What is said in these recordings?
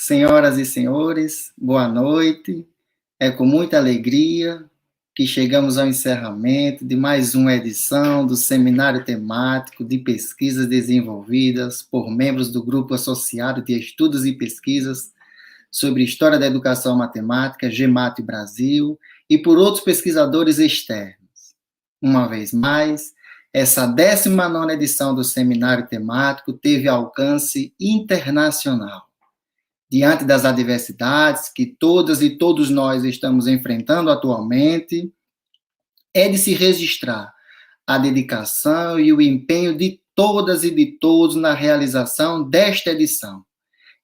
Senhoras e senhores, boa noite. É com muita alegria que chegamos ao encerramento de mais uma edição do seminário temático de pesquisas desenvolvidas por membros do Grupo Associado de Estudos e Pesquisas sobre História da Educação Matemática, GEMAT Brasil, e por outros pesquisadores externos. Uma vez mais, essa 19ª edição do seminário temático teve alcance internacional. Diante das adversidades que todas e todos nós estamos enfrentando atualmente, é de se registrar a dedicação e o empenho de todas e de todos na realização desta edição.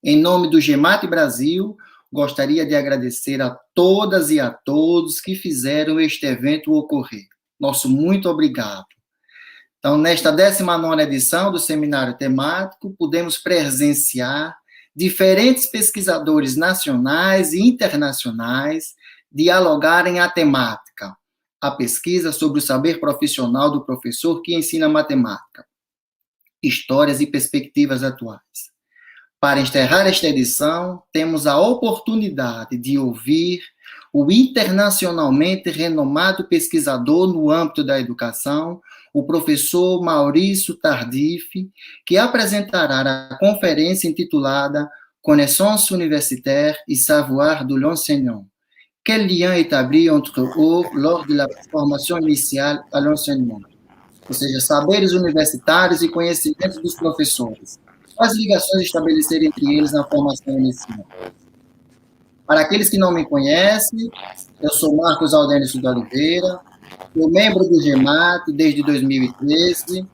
Em nome do GEMAT Brasil, gostaria de agradecer a todas e a todos que fizeram este evento ocorrer. Nosso muito obrigado. Então, nesta 19ª edição do seminário temático, pudemos presenciar diferentes pesquisadores nacionais e internacionais dialogarem a temática, a pesquisa sobre o saber profissional do professor que ensina matemática, histórias e perspectivas atuais. Para encerrar esta edição, temos a oportunidade de ouvir o internacionalmente renomado pesquisador no âmbito da educação, o professor Maurício Tardif, que apresentará a conferência intitulada Connaissance universitaire et savoir de l'enseignant. Quel lien établi entre eux lors de la formation initiale à l'enseignement? Ou seja, saberes universitários e conhecimentos dos professores. Quais ligações estabelecer entre eles na formação inicial? Para aqueles que não me conhecem, eu sou Marcos Aldêncio de Oliveira, sou membro do GEMAT desde 2013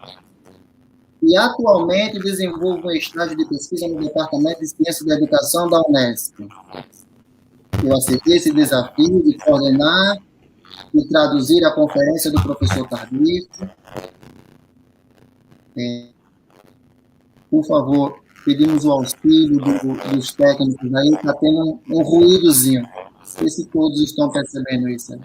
e atualmente desenvolvo um estágio de pesquisa no Departamento de Ciência da Educação da Unesp. Eu aceitei esse desafio de coordenar e traduzir a conferência do professor Tardif. Por favor, pedimos o auxílio dos técnicos aí, está tendo um ruídozinho. Não sei se todos estão percebendo isso.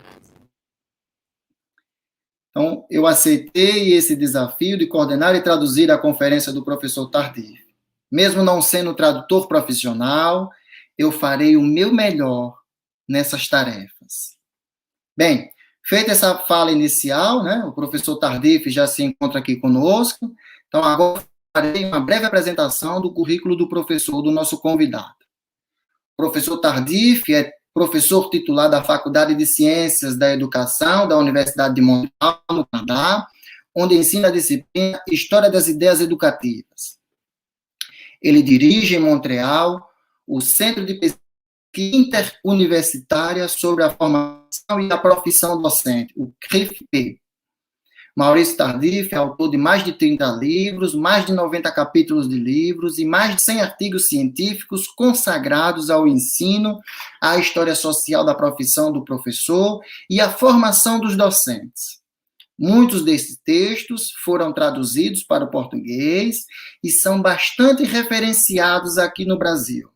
Então, eu aceitei esse desafio de coordenar e traduzir a conferência do professor Tardif. Mesmo não sendo tradutor profissional, eu farei o meu melhor nessas tarefas. Bem, feita essa fala inicial, né, o professor Tardif já se encontra aqui conosco, então agora farei uma breve apresentação do currículo do professor, do nosso convidado. O professor Tardif é professor titular da Faculdade de Ciências da Educação da Universidade de Montreal, no Canadá, onde ensina a disciplina História das Ideias Educativas. Ele dirige em Montreal o Centro de Pesquisa Interuniversitária sobre a Formação e a Profissão Docente, o CRIFP. Maurício Tardif é autor de mais de 30 livros, mais de 90 capítulos de livros e mais de 100 artigos científicos consagrados ao ensino, à história social da profissão do professor e à formação dos docentes. Muitos desses textos foram traduzidos para o português e são bastante referenciados aqui no Brasil.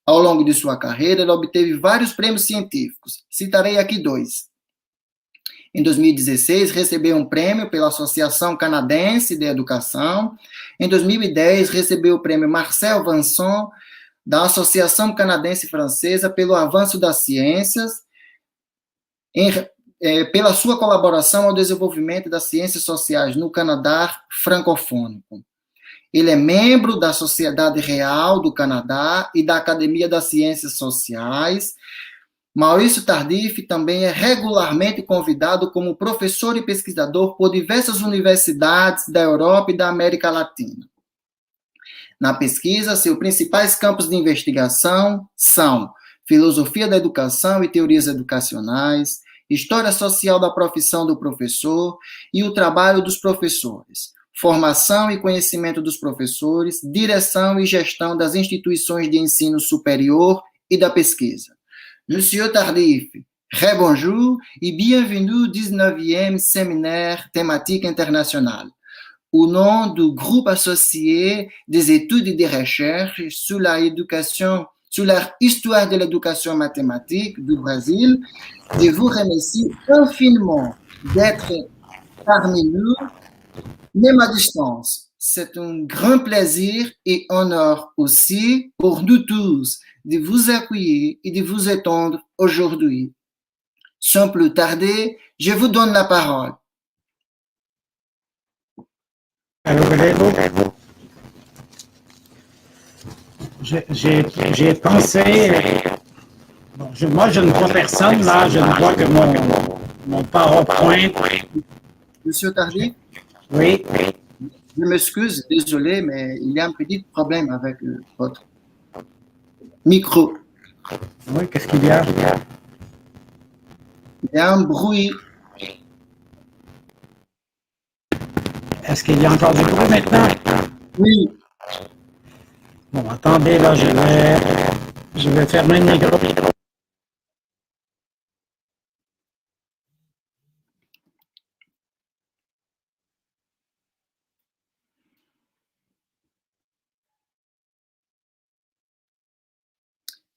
Ao longo de sua carreira, ele obteve vários prêmios científicos. Citarei aqui 2. Em 2016, recebeu um prêmio pela Associação Canadense de Educação. Em 2010, recebeu o prêmio Marcel Vanson, da Associação Canadense Francesa, pelo avanço das ciências, pela sua colaboração ao desenvolvimento das ciências sociais no Canadá francofônico. Ele é membro da Sociedade Real do Canadá e da Academia das Ciências Sociais. Maurício Tardif também é regularmente convidado como professor e pesquisador por diversas universidades da Europa e da América Latina. Na pesquisa, seus principais campos de investigação são filosofia da educação e teorias educacionais, história social da profissão do professor e o trabalho dos professores, formação e conhecimento dos professores, direção e gestão das instituições de ensino superior e da pesquisa. Monsieur Tardif, rebonjour et bienvenue au 19e séminaire thématique international. Au nom du groupe associé des études et des recherches sur la éducation, sur l'histoire de l'éducation mathématique du Brésil, je vous remercie infiniment d'être parmi nous, même à distance. C'est un grand plaisir et honneur aussi pour nous tous de vous accueillir et de vous étendre aujourd'hui. Sans plus tarder, je vous donne la parole. Allô. J'ai pensé, bon, moi je ne vois personne là, je ne vois que mon PowerPoint. Monsieur Tardif, Oui, je m'excuse, désolé, mais il y a un petit problème avec votre micro. oui, qu'est-ce qu'il y a? Il y a un bruit. Est-ce qu'il y a encore du bruit maintenant? Oui. Bon, attendez, là, je vais fermer le micro.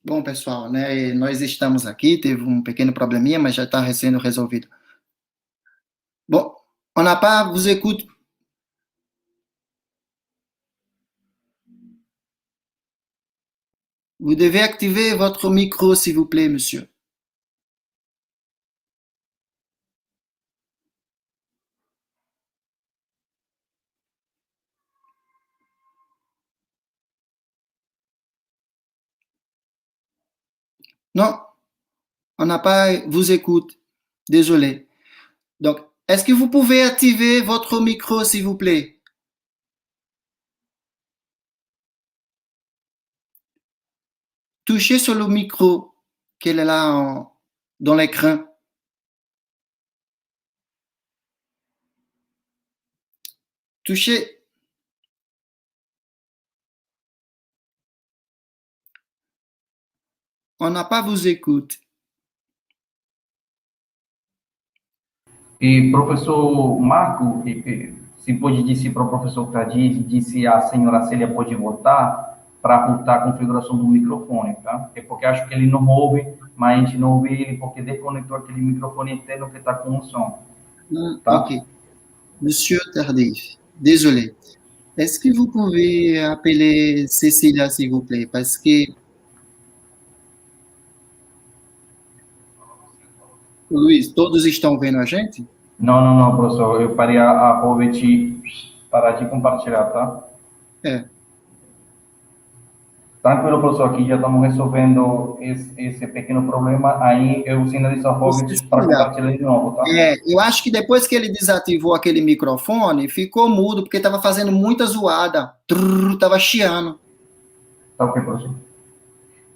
Bom, pessoal, né, nós estamos aqui, teve um pequeno probleminha, mas já está sendo resolvido. Bon, on n'a pas, vous écoute. Vous devez activer votre micro, s'il vous plaît, monsieur. Non, on n'a pas, vous écoute. Désolé. Donc, est-ce que vous pouvez activer votre micro, s'il vous plaît? Touchez sur le micro qu'elle est là dans l'écran. Touchez. On n'a pas vous écoute. E professor Marco, se pode dizer para o professor Kadir, se a senhora Célia pode voltar para voltar a configuração do microfone, tá? É porque acho que ele não ouve, mas a gente não ouve ele porque desconectou aquele microfone interno que está com o som. Tá? Ok. Monsieur Tardif, désolé. Est-ce que vous pouvez appeler Cécilia, s'il vous plaît? Parce que Luiz, todos estão vendo a gente? Não, professor. Eu parei a PowerPoint parar de compartilhar, tá? É. Tranquilo, professor. Aqui já estamos resolvendo esse pequeno problema. Aí eu sinalizo a PowerPoint para compartilhar de novo, tá? Eu acho que depois que ele desativou aquele microfone, ficou mudo, porque estava fazendo muita zoada. Estava chiando. Tá ok, professor.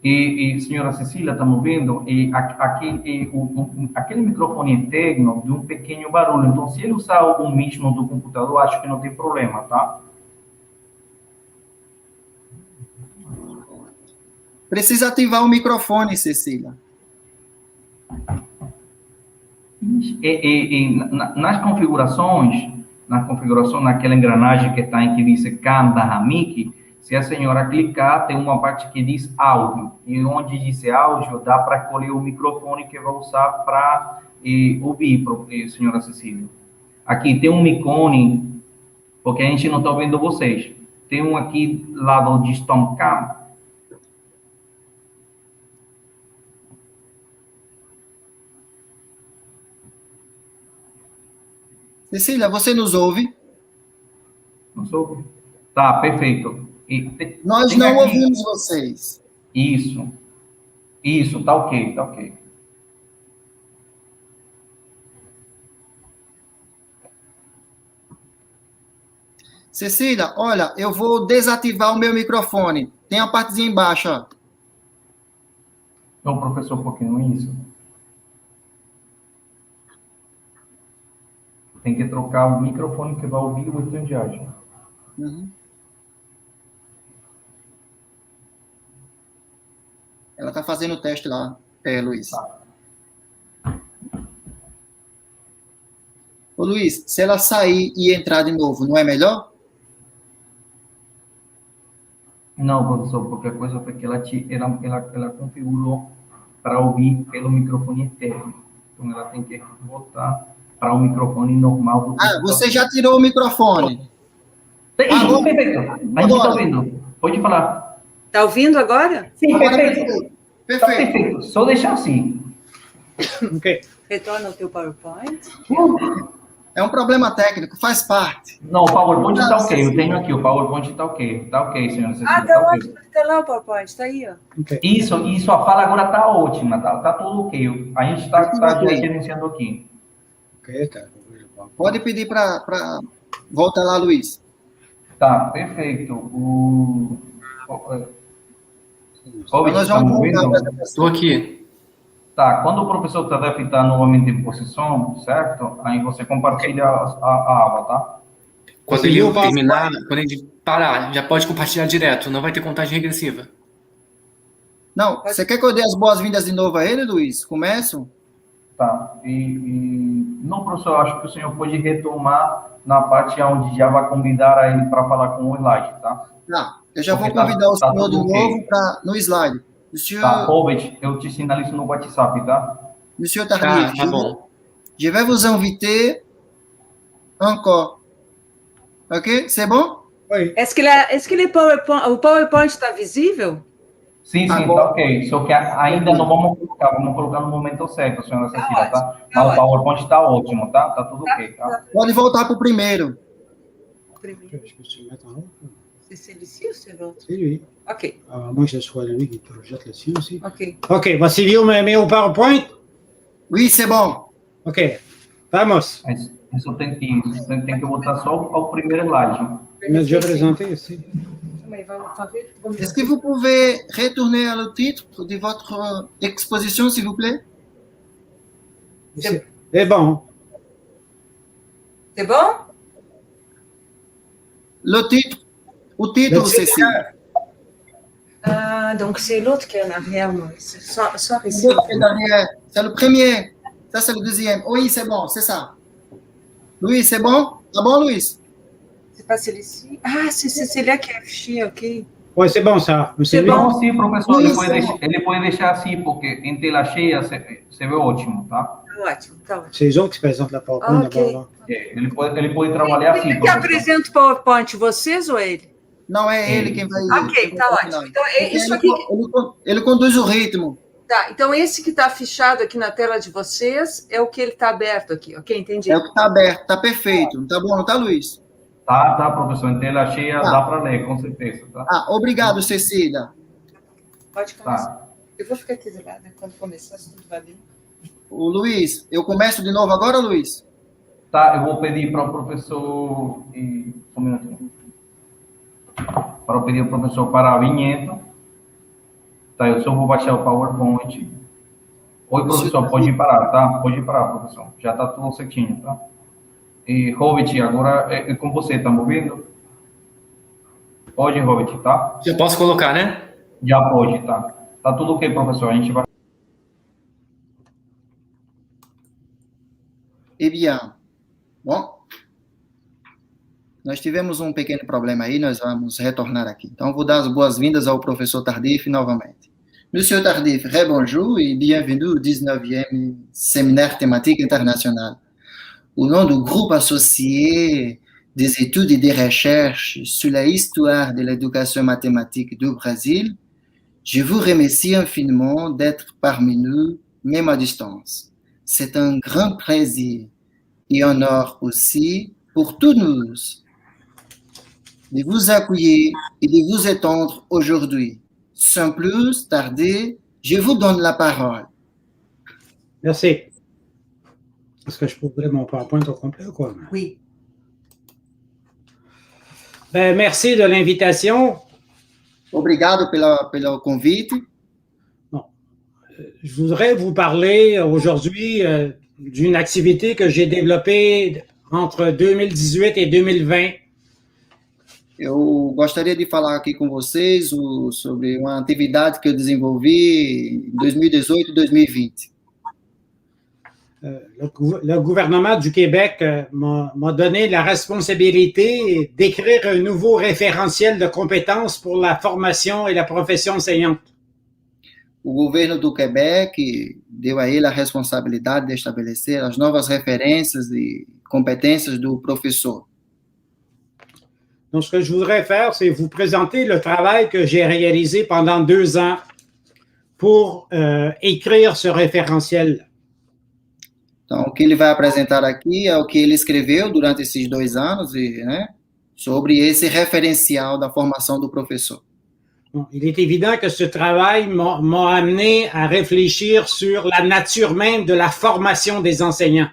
E senhora Cecília, estamos vendo, aquele microfone interno de um pequeno barulho. Então, se ele usar o mesmo do computador, acho que não tem problema, tá? Precisa ativar o microfone, Cecília. Nas configurações, naquela engrenagem que está em que diz CAM da Hamic, se a senhora clicar, tem uma parte que diz áudio. E onde diz áudio, dá para escolher o microfone que vai usar para ouvir, senhora Cecília. Aqui tem um ícone, porque a gente não está vendo vocês. Tem um aqui lado de Stormcam. Cecília, você nos ouve? Nos ouve? Tá, perfeito. Nós não ouvimos vocês. Isso, tá ok. Cecília, olha, eu vou desativar o meu microfone. Tem a partezinha embaixo, ó. Não, professor, porque não é isso. Tem que trocar o microfone que vai ouvir o estrangeagem. Uhum. Ela está fazendo o teste lá, Luiz. Tá. Ô, Luiz, se ela sair e entrar de novo, não é melhor? Não, professor, porque a coisa foi que ela configurou para ouvir pelo microfone interno. Então, ela tem que voltar para o microfone normal do computador. Você já tirou o microfone? Perfeito. A gente está ouvindo. Pode falar. Tá ouvindo agora? Sim, Agora perfeito. perfeito. Tá perfeito. Só deixar assim. Ok. Retorna o teu PowerPoint. É um problema técnico, faz parte. Não, o PowerPoint está ok. Eu tenho aqui, o PowerPoint está ok. Está ok, senhora Cecília. Ah, tá ótimo. Tá lá o PowerPoint, tá aí, ó. Ok. Isso, a fala agora está ótima, tá tudo ok. A gente está gerenciando aqui. Ok, tá. Pode pedir para volta lá, Luiz. Tá, perfeito. Robert, Nós está vamos me voltar para ouvindo? essa Estou questão. aqui. Tá, quando o professor Tadef está novamente em posição, certo? Aí você compartilha a aba, tá? Quando Você ele viu, terminar, quando ele parar, já pode compartilhar direto, não vai ter contagem regressiva. Não, você quer que eu dê as boas-vindas de novo a ele, Luiz? Começo? Tá. Não, professor, eu acho que o senhor pode retomar na parte onde já vai convidar a ele para falar com o slide, tá? Tá, eu já vou Porque convidar o senhor de tudo ok. novo no slide. Monsieur, Tá, Robert, eu te sinalizo no WhatsApp, tá? Monsieur Tardif, Tá bom. je vais vous inviter encore. Ok? C'est bon? Oi. Est-ce que o PowerPoint está visível? Sim, Agora- tá ok. Só que ainda não vamos colocar no momento certo, senhora Cecília, tá? Tá Mas o ótimo. PowerPoint tá ótimo, tá? Tá tudo ok, tá? Pode voltar para o primeiro. Primeiro, Je peux se mettre en haut. c'est celui-ci ou c'est l'autre? C'est lui. Ok, À moins que ce soit lui qui projette là-dessus aussi. ok. Ok, você viu meu PowerPoint? Oui, c'est bon. Ok. Vamos. Mas isso tem que botar só ao primeiro slide. Mais déjà présenté ici. Mais vamos fazer. Est-ce que vous pouvez retourner à le titre de votre exposition, s'il vous plaît? C'est bon. C'est bon? Le titre. O título, Cécile. Ah, donc c'est l'autre qui est en arrière, moi. C'est soit ici. C'est derrière. C'est le premier. Ça, c'est le deuxième. Oui, c'est bon, c'est ça. Louis, c'est bon? Ah bon, Louis? C'est pas celui-ci. Ah, c'est celui-là qui est affiché, ok. Oui, c'est bon ça. C'est C'est lui. bon. Não, sim, professor, Sim, ele pode deixar assim, porque em tela cheia você vê ótimo, tá? Tá ótimo, tá ótimo. C'est les autres qui présentent la PowerPoint Ok. d'abord. Là. Ele pode trabalhar assim, Quem que professor. apresenta o PowerPoint, vocês ou ele? Não, é ele quem vai. Ok, tá ótimo. Então, é isso aqui. Ele conduz o ritmo. Tá, então esse que está fichado aqui na tela de vocês é o que ele está aberto aqui, ok? Entendi. É o que está aberto, está perfeito. Não tá bom, não tá, Luiz? Tá, professor, em tela cheia Tá. dá para ler, com certeza, tá? Ah, obrigado, Cecília. Pode começar. Tá. Eu vou ficar aqui do lado, né? Quando começar, se tudo vai bem. O Luiz, eu começo de novo agora, Luiz? Tá, eu vou pedir para o professor. Só um minutinho. Para eu pedir ao professor parar a vinheta. Tá, eu só vou baixar o PowerPoint. Oi, professor, pode parar, tá? Pode parar, professor. Já tá tudo certinho, tá? E, Robert, agora é com você, tá me ouvindo? Pode, Robert, tá? Já posso colocar, né? Já pode, tá? Tá tudo ok, professor. A gente vai. Eh bien, bom, nós tivemos um pequeno problema aí, nós vamos retornar aqui. Então, vou dar as boas-vindas ao professor Tardif novamente. Monsieur Tardif, bonjour et bienvenue au 19e séminaire thématique international. Au nom du groupe associé des études et des recherches sur la histoire de l'éducation mathématique du Brésil, je vous remercie infiniment d'être parmi nous, même à distance. C'est un grand plaisir et honneur aussi pour tous nous de vous accueillir et de vous étendre aujourd'hui. Sans plus tarder, je vous donne la parole. Merci. Est-ce que je peux ouvrir mon PowerPoint au complet ou quoi? Oui. Ben, merci de l'invitation. Obrigado pelo convite. Je voudrais vous parler aujourd'hui d'une activité que j'ai développée entre 2018 et 2020. Eu gostaria de falar aqui com vocês sobre uma atividade que eu desenvolvi em 2018 e 2020. Le gouvernement du Québec m'a donné la responsabilité d'écrire un nouveau référentiel de compétences pour la formation et la profession enseignante. O governo do Quebec deu a ele a responsabilidade de estabelecer as novas referências e competências do professor. Donc, ce que je voudrais faire, c'est vous présenter le travail que j'ai réalisé pendant 2 ans pour écrire ce référentiel. Então, o que ele vai apresentar aqui é o que ele escreveu durante esses 2 anos, né, sobre esse referencial da formação do professor. Bon, il est évident que ce travail m'a amené à réfléchir sur la nature même de la formation des enseignants.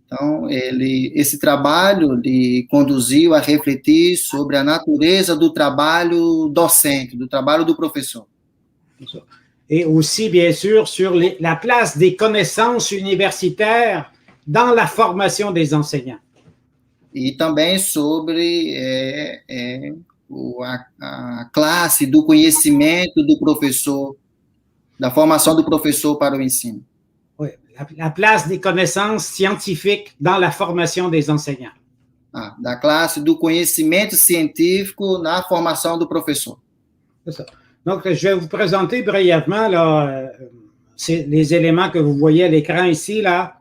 Então, esse trabalho lhe conduziu a refletir sobre a natureza do trabalho docente, do trabalho do professor. Et aussi, bien sûr, sur la place des connaissances universitaires dans la formation des enseignants. E também sobre a classe do conhecimento do professor, da formação do professor para o ensino. Oui, la place des connaissances scientifiques dans la formation des enseignants. Da classe do conhecimento científico na formação do professor. C'est ça. Donc, je vais vous présenter brièvement là, les éléments que vous voyez à l'écran ici, là.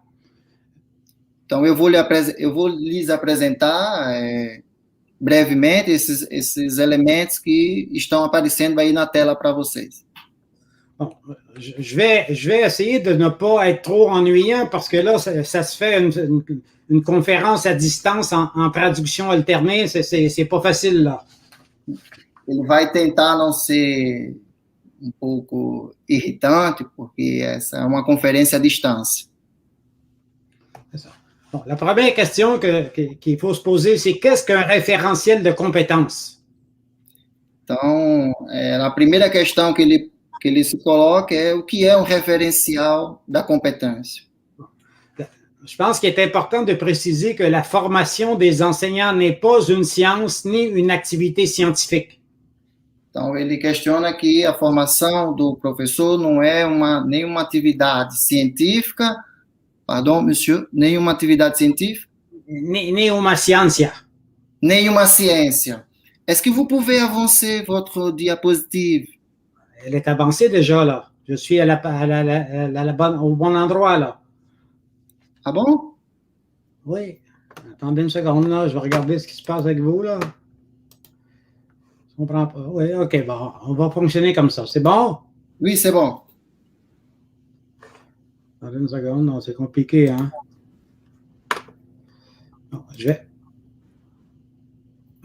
Então, eu vou lhes apresentar brevemente esses elementos que estão aparecendo aí na tela para vocês. Bon, je vais essayer de ne pas être trop ennuyant parce que là, ça se fait une conférence à distance en traduction alternée. C'est pas facile, là. Ele vai tentar não ser um pouco irritante, porque essa é uma conferência à distância. Bon, la première question qu'il faut se poser, c'est qu'est-ce qu'un référentiel de compétences? Então, a primeira questão que ele se coloca é o que é um referencial da competência. Je pense qu'il est important de préciser que la formation des enseignants n'est pas une science ni une activité scientifique. Então, ele questiona que a formação do professor não é nenhuma atividade científica, pardon, monsieur, nenhuma atividade científica. Ni uma ciência. Nenhuma ciência. Est-ce que vous pouvez avancer votre diapositive? Elle est avancée déjà, là. Je suis au bon endroit, là. Ah bon? Oui. Attendez une seconde, là. Je vais regarder ce qui se passe avec vous, là. Je comprends pas. Oui, OK, bon. On va fonctionner comme ça. C'est bon? Oui, c'est bon. Attendez une seconde. Non, c'est compliqué, hein? Bon,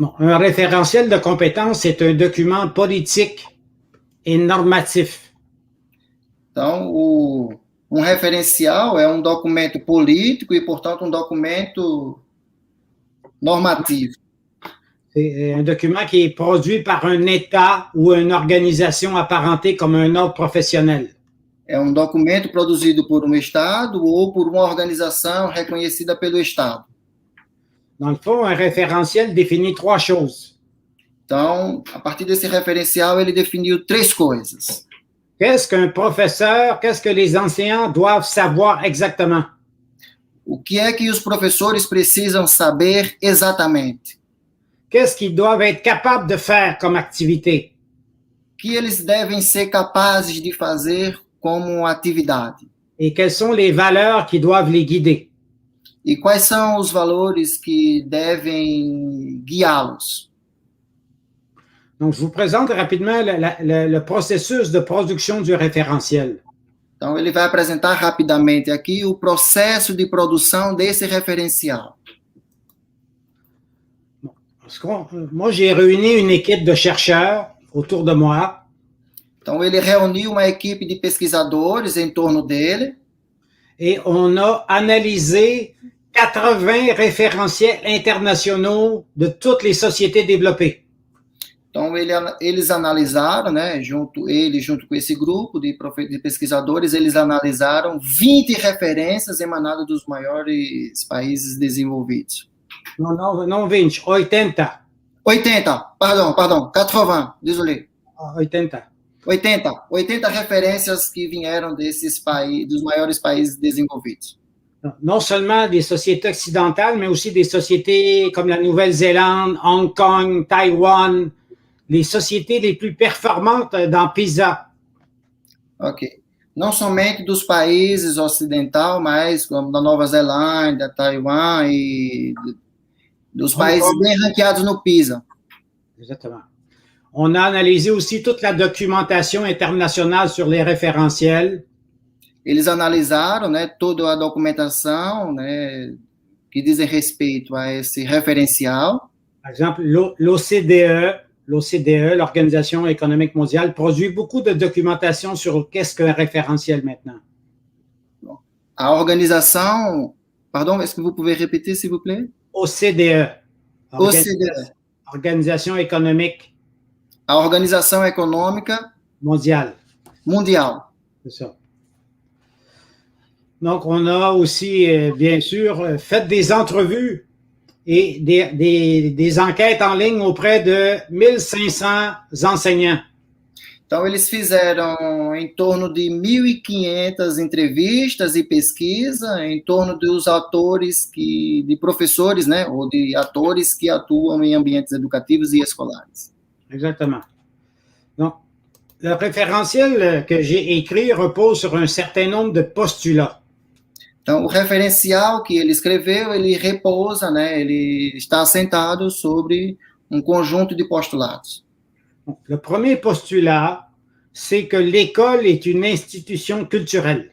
Bon, un référentiel de compétences, c'est un document politique et normatif. Então, referencial é documento político e, portanto, documento normativo. C'est un document qui est produit par un État ou une organisation apparentée comme un ordre professionnel. É documento produzido por Estado ou por uma organização reconhecida pelo Estado. Dans le fond, un référentiel définit 3 choses. Então, a partir desse referencial, ele definiu 3 coisas. Qu'est-ce qu'un professeur, qu'est-ce que les enseignants doivent savoir exactement? O que é que os professores precisam saber exatamente? Qu'est-ce qu'ils doivent être capables de faire comme activité? Que eles devem ser capazes de fazer como atividade? Et quelles sont les valeurs qui doivent les guider? E quais são os valores que devem guiá-los? Donc, je vous présente rapidement le processus de production du référentiel. Então, ele vai apresentar rapidamente aqui o processo de produção desse referencial. Moi, j'ai réuni une équipe de chercheurs autour de moi. Então, ele reuniu uma equipe de pesquisadores em torno dele. Et on a analysé 80 référentiels internationaux de toutes les sociétés développées. Então, eles analisaram, né, junto com esse grupo de pesquisadores, eles analisaram 20 referências emanadas dos maiores países desenvolvidos. Não 20, 80. 80, pardon, 80, désolé. 80. 80 referências que vieram desses países, dos maiores países desenvolvidos. Non seulement des sociétés occidentales, mais aussi des sociétés comme la Nouvelle-Zélande, Hong Kong, Taïwan, les sociétés les plus performantes dans PISA. Ok. Não somente dos países ocidentais, mas como da Nova Zelândia, Taiwan dos países bem ranqueados no PISA. Exactement. On a analysé aussi toute la documentation internationale sur les référentiels. Eles analisaram, né, toda a documentação, né, que dizem respeito a esse referencial. Par exemple, l'OCDE, l'Organisation économique mondiale, produit beaucoup de documentation sur qu'est-ce qu'un référentiel maintenant. A organização, pardon, est-ce que vous pouvez répéter, s'il vous plaît? OCDE, OCDE, Organisation économique a Organização Econômica mondiale. Mundial. C'est ça. Donc, on a aussi, bien sûr, fait des entrevues et des enquêtes en ligne auprès de 1500 enseignants. Então, eles fizeram em torno de 1.500 entrevistas e pesquisa em torno dos atores de professores, né, ou de atores que atuam em ambientes educativos e escolares. Exactement. Donc, le référentiel que j'ai écrit repose sur un certain nombre de postulats. Então, o referencial que ele escreveu, ele repousa, né, ele está assentado sobre um conjunto de postulados. Donc, le premier postulat, c'est que l'école est une institution culturelle.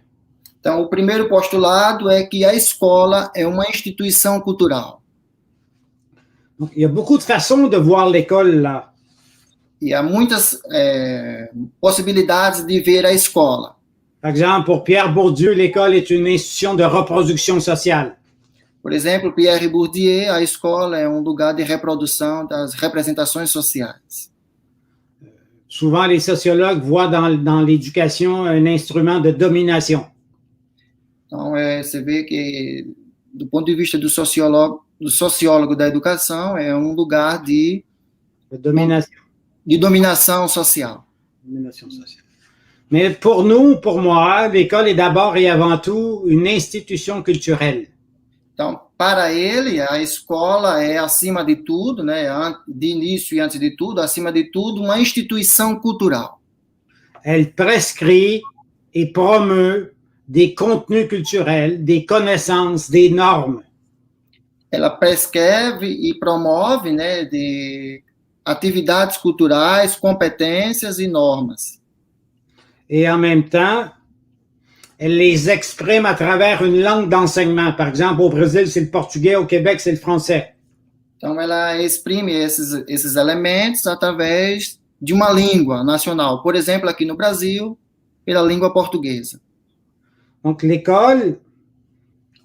Então, o primeiro postulado é que a escola é uma instituição cultural. Donc, il y a beaucoup de façons de voir l'école là. E há muitas possibilidades de ver a escola. Par exemple, pour Pierre Bourdieu, l'école est une institution de reproduction sociale. Por exemplo, Pierre Bourdieu, a escola é um lugar de reprodução das representações sociais. Souvent, les sociologues voient dans l'éducation un instrument de domination. Então, você vê que, do ponto de vista do sociólogo da educação, é um lugar de dominação social. Domination sociale. Mais pour nous, pour moi, l'école est d'abord et avant tout une institution culturelle. Então, para ele, a escola é, acima de tudo, né, de início e antes de tudo, acima de tudo, uma instituição cultural. Elle prescrit et promeut des contenus culturels, des connaissances, des normes. Ela prescreve e promove, né, de atividades culturais, competências e normas. Et en même temps, elle les exprime à travers une langue d'enseignement. Par exemple, au Brésil, c'est le portugais, au Québec, c'est le français. Então, ela exprime esses elementos através de uma língua nacional. Por exemplo, aqui no Brasil, pela língua portuguesa. Donc, l'école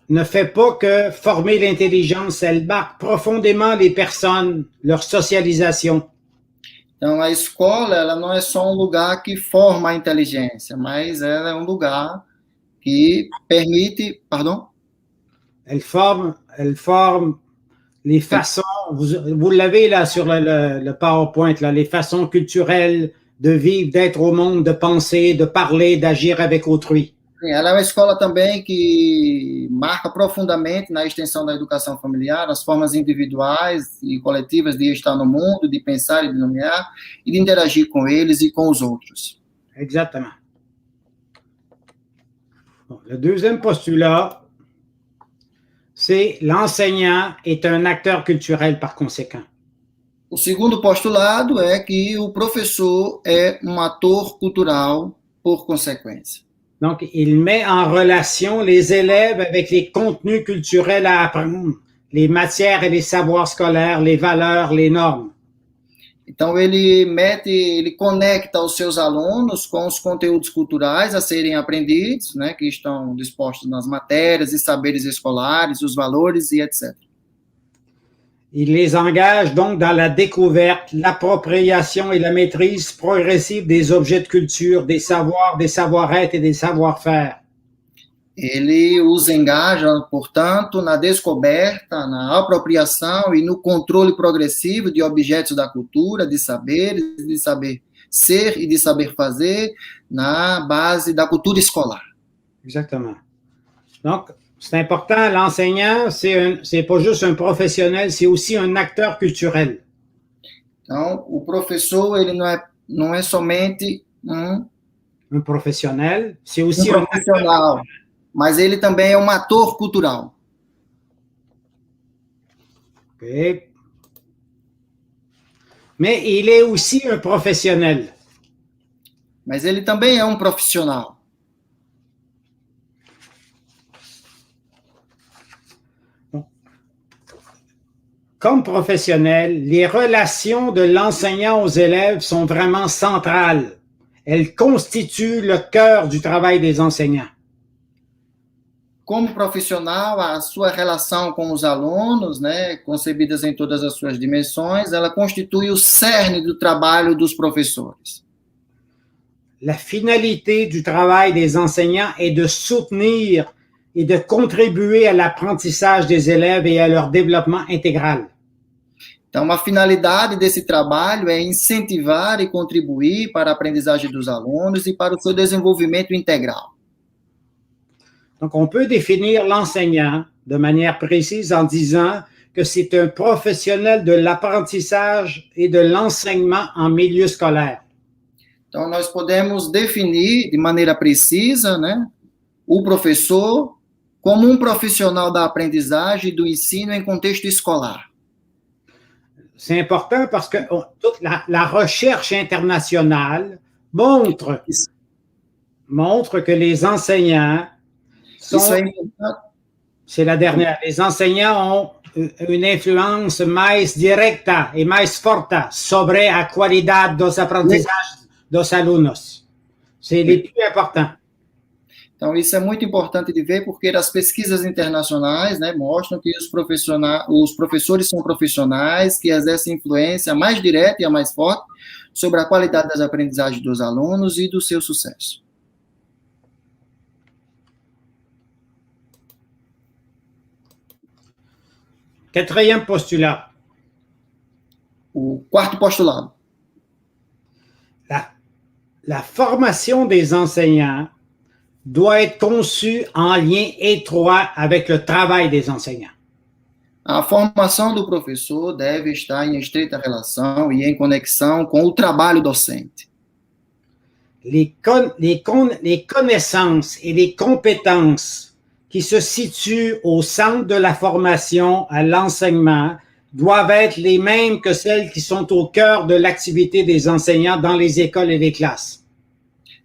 ne fait pas que former l'intelligence, elle marque profondément les personnes, leur socialisation. Então, a escola, ela não é só um lugar que forma a inteligência, mas ela é um lugar que permite, pardon? Elle forme les façons, vous l'avez là sur le PowerPoint, là, les façons culturelles de vivre, d'être au monde, de penser, de parler, d'agir avec autrui. Ela é uma escola também que marca profundamente na extensão da educação familiar as formas individuais e coletivas de estar no mundo, de pensar e de nomear, e de interagir com eles e com os outros. Exactement. Bon, le deuxième postulat, c'est l'enseignant est un acteur culturel par conséquent. O segundo postulado é que o professor é um ator cultural por consequência. Donc, il met en relation les élèves avec les contenus culturels à apprendre, les matières et les savoirs scolaires, les valeurs, les normes. Então, ele conecta os seus alunos com os conteúdos culturais a serem aprendidos, né, que estão dispostos nas matérias e saberes escolares, os valores e etc. Il les engage donc dans la découverte, l'appropriation et la maîtrise progressive des objets de culture, des savoirs, des savoir-être et des savoir-faire. Ele os engaja, portanto, na descoberta, na apropriação e no controle progressivo de objetos da cultura, de saberes, de saber ser e de saber fazer, na base da cultura escolar. Exactement. Donc, c'est important, l'enseignant, c'est pas juste un professionnel, c'est aussi un acteur culturel. Então, o professor, ele não é somente un professionnel, c'est aussi um profissional, mas ele também é um ator cultural. OK. Mais il est aussi un professionnel. Mas ele também é um profissional. Comme professionnel, les relations de l'enseignant aux élèves sont vraiment centrales. Elles constituent le cœur du travail des enseignants. Como profissional, a sua relação com os alunos, né, concebidas em todas as suas dimensões, ela constitui o cerne do trabalho dos professores. La finalité du travail des enseignants est de soutenir et de contribuer à l'apprentissage des élèves et à leur développement intégral. Então, a finalidade desse trabalho é incentivar e contribuir para a aprendizagem dos alunos e para o seu desenvolvimento integral. Donc, on peut définir l'enseignant de manière précise en disant que c'est un professionnel de l'apprentissage et de l'enseignement en milieu scolaire. Então, nós podemos definir de maneira precisa, né, o professor como um profissional da aprendizagem e do ensino em contexto escolar. C'est important parce que toute la recherche internationale montre que les enseignants sont, Isso é importante. c'est la dernière, les enseignants ont une influence mais directa e mais forte sobre a qualidade dos aprendizajes dos alunos. C'est les plus importants. Então, isso é muito importante de ver, porque as pesquisas internacionais, né, mostram que os professores são profissionais que exercem influência mais direta e a mais forte sobre a qualidade das aprendizagens dos alunos e do seu sucesso. Quatrième postulat. O quarto postulado. La formation des enseignants doit être conçue en lien étroit avec le travail des enseignants. A formação do professor deve estar em estreita relação e em conexão com o trabalho docente. Les connaissances et les compétences qui se situent au centre de la formation à l'enseignement doivent être les mêmes que celles qui sont au cœur de l'activité des enseignants dans les écoles et les classes.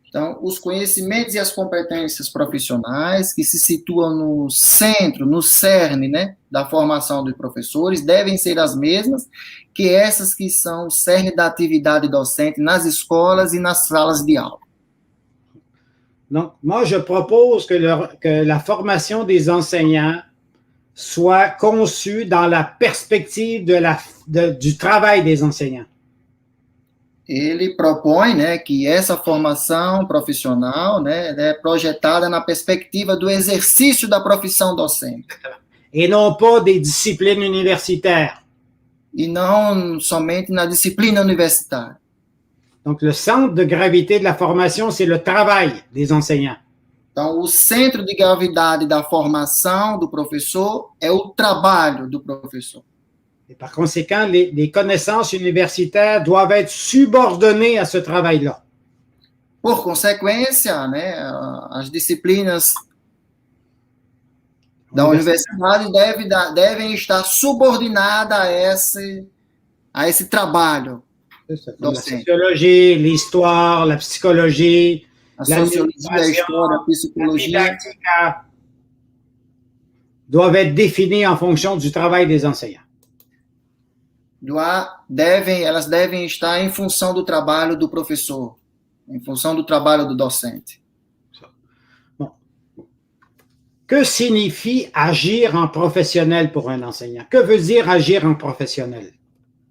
Então, os conhecimentos e as competências profissionais que se situam no centro, no cerne, né, da formação dos professores, devem ser as mesmas que essas que são o cerne da atividade docente nas escolas e nas salas de aula. Donc, moi, je propose que la formation des enseignants soit conçue dans la perspective du travail des enseignants. Ele propõe, né, que essa formação profissional, né, é projetada na perspectiva do exercício da profissão docente. Et non pas des disciplines universitaires. E não somente na disciplina universitária. Donc, le centre de gravité de la formation, c'est le travail des enseignants. Então, o centro de gravidade da formação do professor é o trabalho do professor. Et par conséquent, les connaissances universitaires doivent être subordonnées à ce travail-là. Por consequência, né, as disciplinas da universidade devem estar subordinadas a esse trabalho. La sociologie, l'histoire, la psychologie, a sociologia, a história, a psicologia doivent être définies en fonction du travail des enseignants. Elas devem estar em função do trabalho do professor, em função do trabalho do docente. Bon. Que signifie agir en professionnel pour un enseignant? Que veut dire agir en professionnel?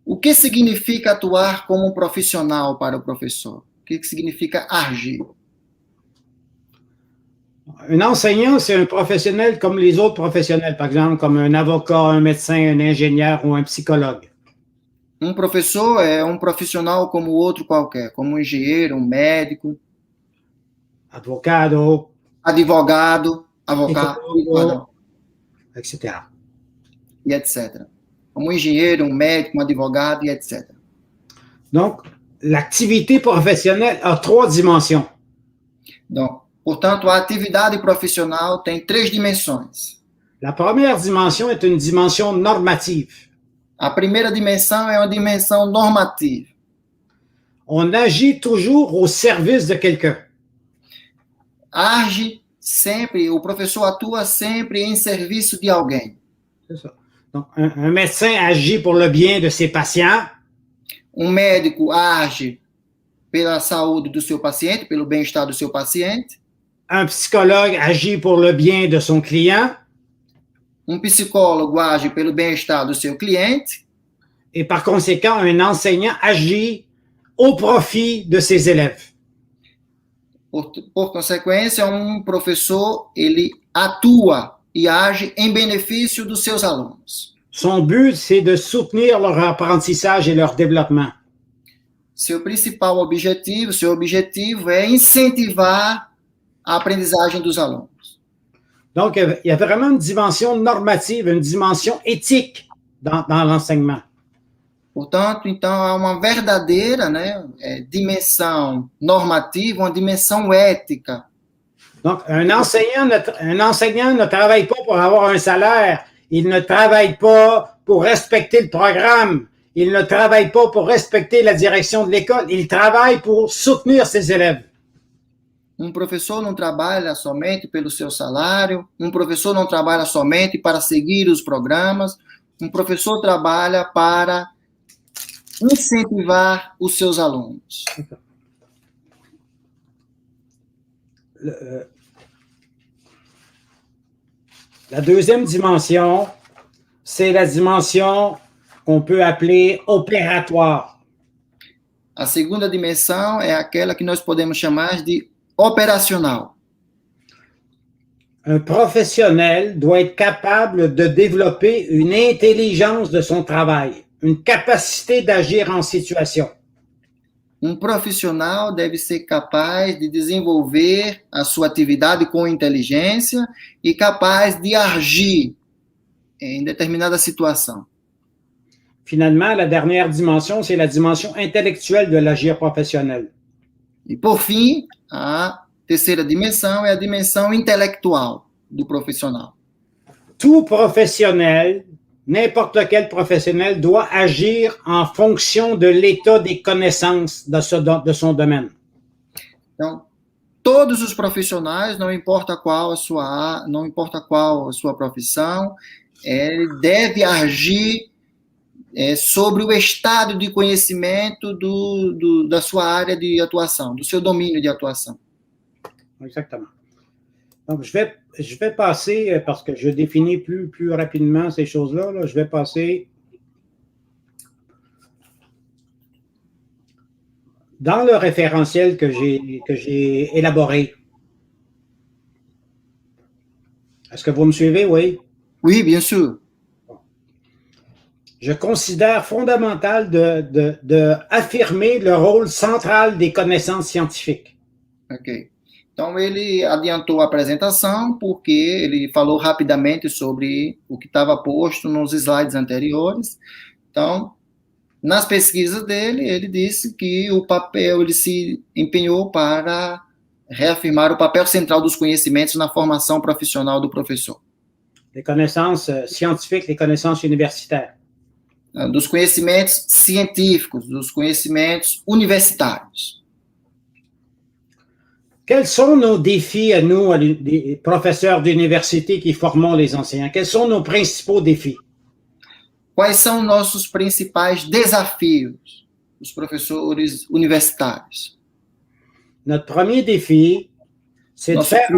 O que significa atuar como um profissional para o professor? O que significa agir? Un enseignant, c'est un professionnel comme les autres professionnels, par exemple, comme un avocat, un médecin, un ingénieur ou un psychologue. Um professor é um profissional como outro qualquer, como um engenheiro, um médico, advogado, etc. E etc. Como um engenheiro, um médico, um advogado e etc. Donc, l'activité professionnelle a 3 dimensions. Donc, portanto, a atividade profissional tem 3 dimensões. La première dimension est une dimension normative. A primeira dimensão é uma dimensão normativa. On agit toujours au service de quelqu'un. Age sempre, o professor atua sempre em serviço de alguém. C'est ça. Donc, un médecin agit pour le bien de ses patients. Um médico age pela saúde do seu paciente, pelo bem-estar do seu paciente. Un psychologue agit pour le bien de son client. Um psicólogo age pelo bem-estar do seu cliente. Et par conséquent, un enseignant agit au profit de ses élèves. Por consequência, um professor, ele atua e age em benefício dos seus alunos. Son but, c'est de soutenir leur apprentissage et leur développement. Seu objetivo é incentivar a aprendizagem dos alunos. Donc, il y a vraiment une dimension normative, une dimension éthique dans l'enseignement. Portanto, então, há uma verdadeira, dimensão normativa, uma dimensão ética. Donc, un enseignant ne travaille pas pour avoir un salaire. Il ne travaille pas pour respecter le programme. Il ne travaille pas pour respecter la direction de l'école. Il travaille pour soutenir ses élèves. Um professor não trabalha somente pelo seu salário. Um professor não trabalha somente para seguir os programas. Um professor trabalha para incentivar os seus alunos. La deuxième dimension, c'est la dimension qu'on peut appeler opératoire. A segunda dimensão é aquela que nós podemos chamar de operacional. Un professionnel doit être capable de développer une intelligence de son travail, une capacité d'agir en situation. Um profissional deve ser capaz de desenvolver a sua atividade com inteligência e capaz de agir em determinada situação. Finalement, la dernière dimension, c'est la dimension intellectuelle de l'agir professionnel. E, por fim, a terceira dimensão é a dimensão intelectual do profissional. Tout professionnel, n'importe quel professionnel, doit agir en fonction de l'état des connaissances de son domaine. Então, todos os profissionais, não importa qual a sua profissão, ele deve agir sobre o estado de conhecimento da sua área de atuação, do seu domínio de atuação. Exactement. Donc, je vais passer, parce que je définis plus rapidement ces choses-là, je vais passer dans le référentiel que j'ai élaboré. Est-ce que vous me suivez? Oui. Oui, bien sûr. Je considère fondamental de affirmer le rôle central des connaissances scientifiques. Ok. Então, ele adiantou a apresentação porque ele falou rapidamente sobre o que estava posto nos slides anteriores. Então, nas pesquisas dele, ele disse que ele se empenhou para reafirmar o papel central dos conhecimentos na formação profissional do professor. Les connaissances scientifiques, les connaissances universitaires. Dos conhecimentos científicos, dos conhecimentos universitários. Quels sont nos défis à nous, les professeurs d'université qui formons les enseignants? Quels sont nos principaux défis? Quais são nossos principais desafios, os professores universitários? Notre premier défi, c'est de faire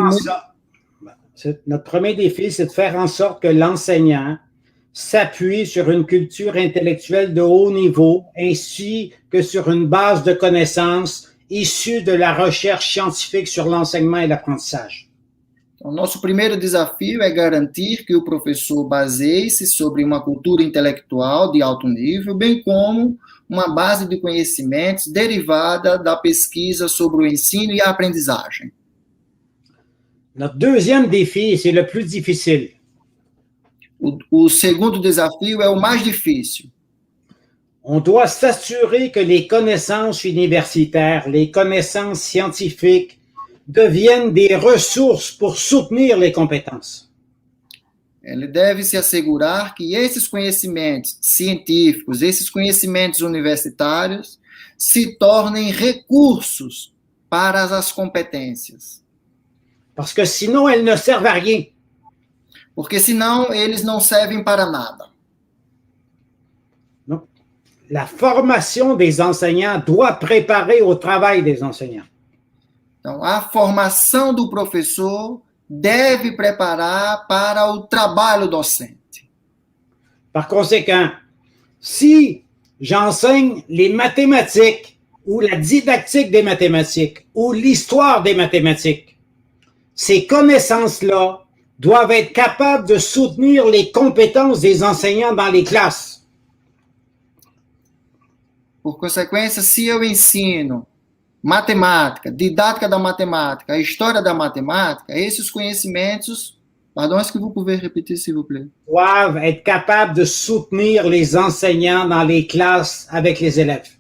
en sorte que l'enseignant s'appuie sur une culture intellectuelle de haut niveau, ainsi que sur une base de connaissances issues de la recherche scientifique sur l'enseignement et l'apprentissage. Então, nosso primeiro desafio é garantir que o professor baseie-se sobre uma cultura intelectual de alto nível, bem como uma base de conhecimentos derivada da pesquisa sobre o ensino e a aprendizagem. Notre deuxième défi, c'est le plus difficile. O segundo desafio é o mais difícil. On doit s'assurer que les connaissances universitaires, les connaissances scientifiques deviennent des ressources pour soutenir les compétences. ele deve se assegurar que esses conhecimentos científicos, esses conhecimentos universitários, se tornem recursos para as competências. Parce que sinon, elles ne servent à rien. Porque senão eles não servem para nada. Donc, la formation des enseignants doit préparer au travail des enseignants. Então, a formação do professor deve preparar para o trabalho docente. Par conséquent, si j'enseigne les mathématiques ou la didactique des mathématiques ou l'histoire des mathématiques, ces connaissances-là doivent être capables de soutenir les compétences des enseignants dans les classes. Por consequência, se eu ensino matemática, didática da matemática, história da matemática, esses conhecimentos, pardon, est-ce que vous pouvez répéter, s'il vous plaît? Doivent être capables de soutenir les enseignants dans les classes avec les élèves.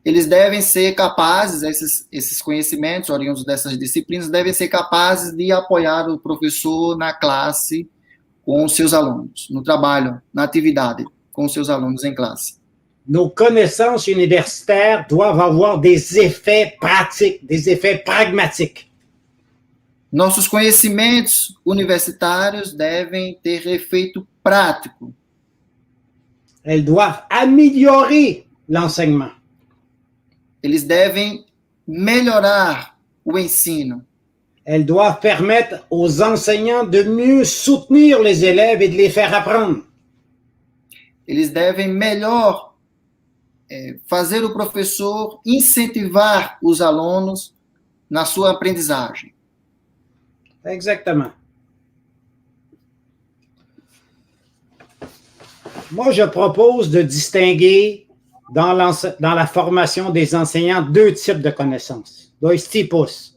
Eles devem ser capazes, esses conhecimentos oriundos dessas disciplinas, devem ser capazes de apoiar o professor na classe com os seus alunos, no trabalho, na atividade com os seus alunos em classe. Nos connaissances universitaires doivent avoir des effets pratiques, des effets pragmatiques. Nossos conhecimentos universitários devem ter efeito prático. Elles doivent améliorer l'enseignement. Eles devem melhorar o ensino. Elles doivent permettre aux enseignants de mieux soutenir les élèves et de les faire apprendre. Eles devem melhor fazer o professor incentivar os alunos na sua aprendizagem. Exactement. Moi, je propose de distinguer dans la formation des enseignants deux types de connaissances. Dois tipos.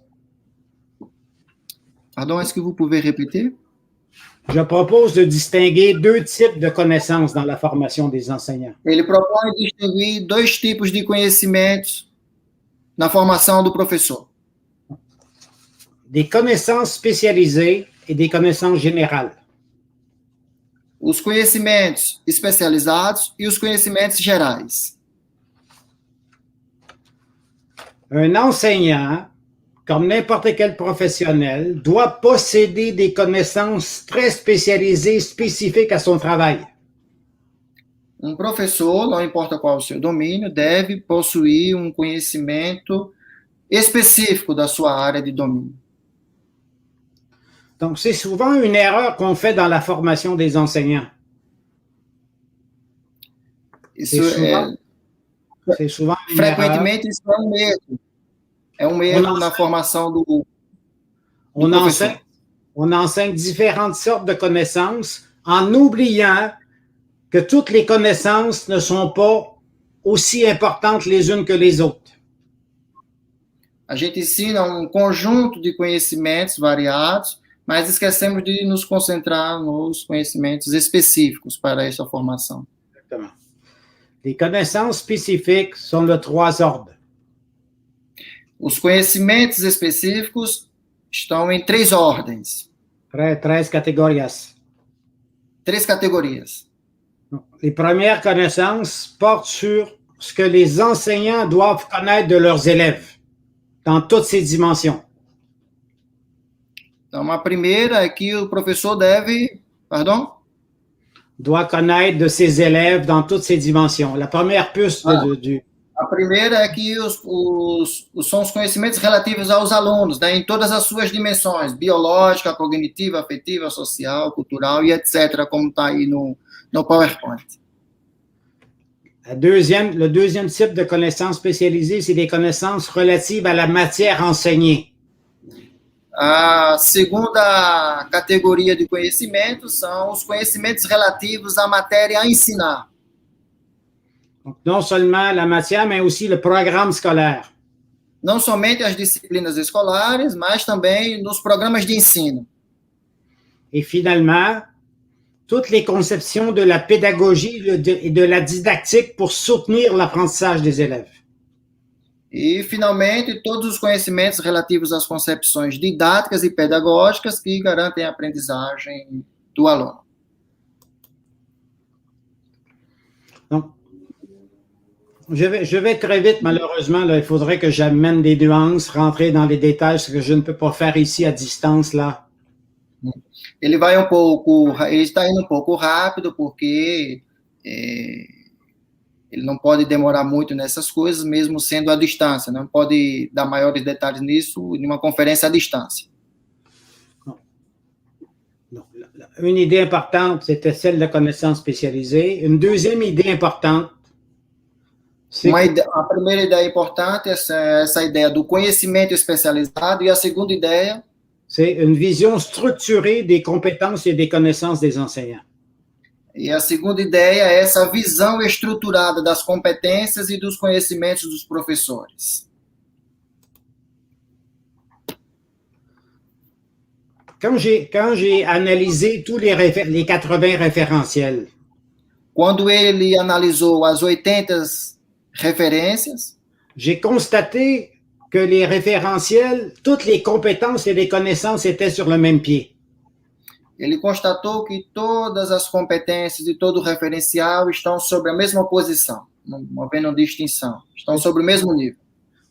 Pardon, est-ce que vous pouvez répéter? Je propose de distinguer deux types de connaissances dans la formation des enseignants. Ele propõe distinguir dois tipos de conhecimentos na formação do professor. Des connaissances spécialisées et des connaissances générales. Os conhecimentos especializados e os conhecimentos gerais. Un enseignant, comme n'importe quel professionnel, doit posséder des connaissances très spécialisées, spécifiques à son travail. Um professor, não importa qual o seu domínio, deve possuir um conhecimento específico da sua área de domínio. Donc, c'est souvent une erreur qu'on fait dans la formation des enseignants. Isso C'est souvent une frequentemente isso é um erro. É um erro na formação do professor. On enseigne différentes sortes de connaissances en oubliant que toutes les connaissances ne sont pas aussi importantes les unes que les autres. A gente ensina um conjunto de conhecimentos variados, mas esquecemos de nos concentrar nos conhecimentos específicos para essa formação. Exactement. Les connaissances spécifiques sont de trois ordres. Os conhecimentos específicos estão em três ordens, Três categorias. três categorias. Les premières connaissances portent sur ce que les enseignants doivent connaître de leurs élèves, dans toutes ses dimensions. Então, a primeira é que o professor deve, Doit connaître de ses élèves dans toutes ses dimensions. La première puce A primeira é que são os conhecimentos relativos aos alunos, né, em todas as suas dimensões, biológica, cognitiva, afetiva, social, cultural e etc., como está aí no PowerPoint. le deuxième type de connaissances spécialisées, c'est des connaissances relatives à la matière enseignée. A segunda categoria de conhecimentos são os conhecimentos relativos à matéria a ensinar. Donc, non seulement la matière, mais aussi le programme scolaire. Não somente as disciplinas escolares, mas também nos programas de ensino. Et finalement, toutes les conceptions de la pédagogie et de la didactique pour soutenir l'apprentissage des élèves. E, finalmente, todos os conhecimentos relativos às concepções didáticas e pedagógicas que garantem a aprendizagem do aluno. Donc, je vais très vite, malheureusement. Là, il faudrait que j'amène des nuances, rentrer dans les détails, ce que je ne peux pas faire ici à distance, là. Ele vai um pouco, ele está indo um pouco rápido, porque ele não pode demorar muito nessas coisas, mesmo sendo à distância. Não pode dar maiores detalhes nisso em uma conferência à distância. Une idée importante, c'était celle de la connaissance spécialisée. Une deuxième idée importante, c'est A primeira ideia importante é essa ideia do conhecimento especializado, e a segunda ideia c'est une vision structurée des compétences et des connaissances des enseignants. E a segunda ideia é essa visão estruturada das competências e dos conhecimentos dos professores. Quand j'ai analysé tous les 80 référentiels, Quando ele analisou as 80 referências, j'ai constaté que les référentiels, toutes les compétences et les connaissances étaient sur le même pied. ele constatou que todas as competências e todo o referencial estão sobre a mesma posição, não havendo distinção, estão sobre o mesmo nível.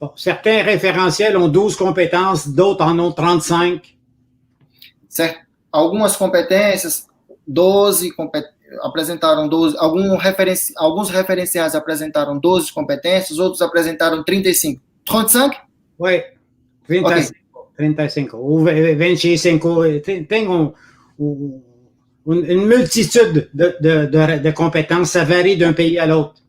Bon, certains référentiels ont 12 compétences, d'autres en ont 35. Certo? Algumas competências, apresentaram 12, alguns referenciais apresentaram 12 competências, outros apresentaram 35. 35? Oui, 35. Okay. 35 ou 25. Tem une multitude de compétences, ça varie d'un pays à l'autre.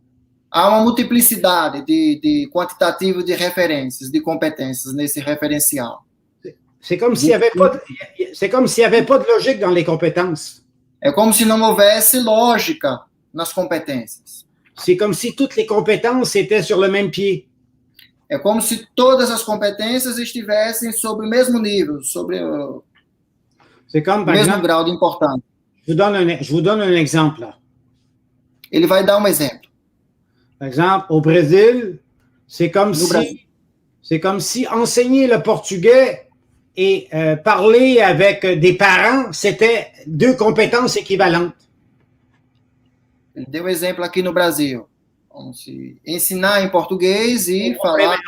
Há uma multiplicidade de quantitativo de referências, de competências nesse referencial. C'est comme s'il n'y avait pas de logique dans les compétences. É como se não houvesse lógica nas competências. C'est comme si toutes les compétences étaient sur le même pied. É como se todas as competências estivessem sobre o mesmo nível, sobre o mesmo grau de importância. Je vous donne un exemple. Là. Ele vai dar um exemplo. Par exemple, au Brésil, c'est comme si enseigner le portugais et parler avec des parents, c'était deux compétences équivalentes. Ele deu um exemplo aqui no Brasil. Como se ensinar em português e falar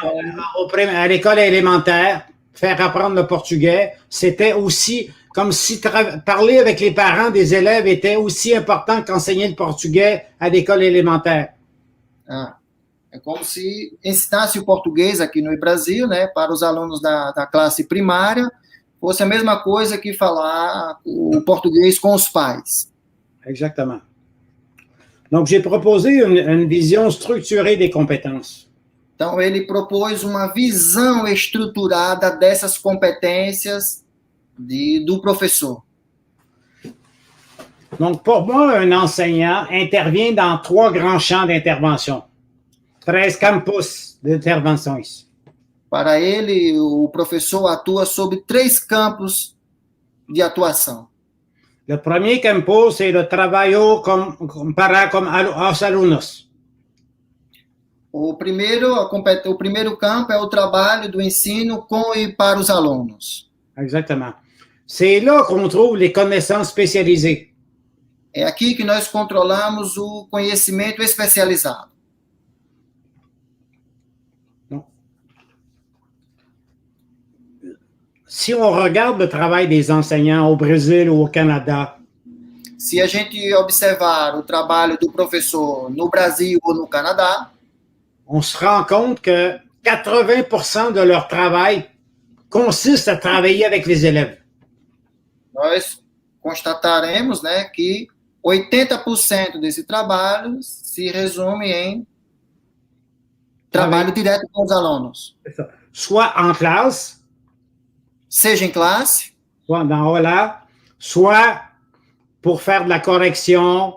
à l'école élémentaire, faire apprendre le portugais, c'était aussi comme si parler avec les parents des élèves était aussi important qu'enseigner le portugais à l'école élémentaire. É como se ensinasse o português aqui no Brasil, né, para os alunos da classe primária, fosse a mesma coisa que falar o português com os pais. Exactement. Donc, j'ai proposé une vision structurée des compétences. Então, ele propôs uma visão estruturada dessas competências do professor. Donc, pour moi, un enseignant intervient dans 3 grands champs d'intervention. 13 campus d'intervenções. Para ele, o professor atua sobre 3 campos de atuação. Le premier campus, c'est le trabalho para com os alunos. O primeiro campo é o trabalho do ensino com e para os alunos. Exactement. C'est là qu'on trouve les connaissances spécialisées. É aqui que nós controlamos o conhecimento especializado. Si on regarde le travail des enseignants au Brésil ou au Canada, se a gente observar o trabalho do professor no Brasil ou no Canadá, on se rend compte que 80% de leur travail consiste à travailler avec les élèves. Nós constataremos, né, que 80% desse trabalho se resume em trabalho direto com os alunos. Soit en classe, seja em classe, soit dans aula, soit pour faire de la correction,